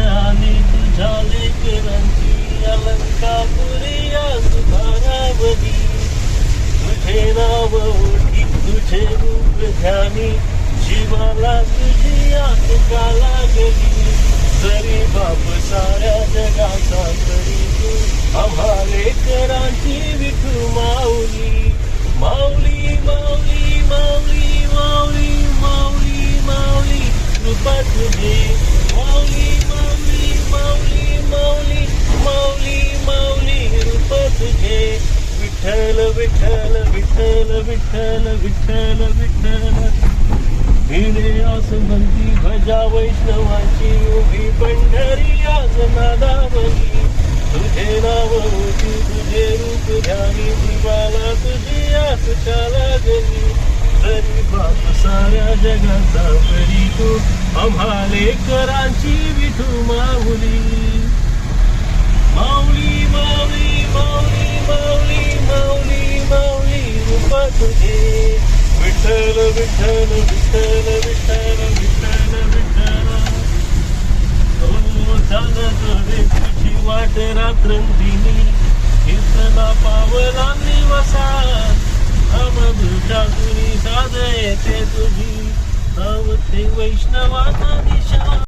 आली तुझ्या लेकरांची अलंकापुरी आज भारावली. तुझे नाव ओठी तुझे रूप ध्यानी जीवाला तुझी आटका लागली. जरी बाप साऱ्या जगाचा तरी तू आम्हा लेकरांची विठू माऊली. माऊली माऊली माऊली माऊली माऊली माऊली कृपा तुझे. माऊली माऊली माऊली माऊली माऊली माऊली रूप तुझे. विठ्ठल विठ्ठल विठ्ठल विठ्ठल विठ्ठल विठ्ठल. भिडे आसमंती भजा वैष्णवाची उभी पंढरी आज नादावली. तुझे नाव होती तुझे रूप ध्यानी जीवाला तुझी आस लागली. तरी बाप साऱ्या जगाचा तरी तू आम्हा लेकरांची विठू माऊली. माऊली माऊली माऊली माऊली माऊली माऊली रूप तुझे. विठ्ठल विठ्ठल विठ्ठल विठ्ठल विठ्ठल विठ्ठल. हो चालत रे तुझी वाट रात्रंदिनी कीर्तना पावला निवसा. अवधूच्या तुनी साध येते तुझी धावते वैष्णवाचा दिशा.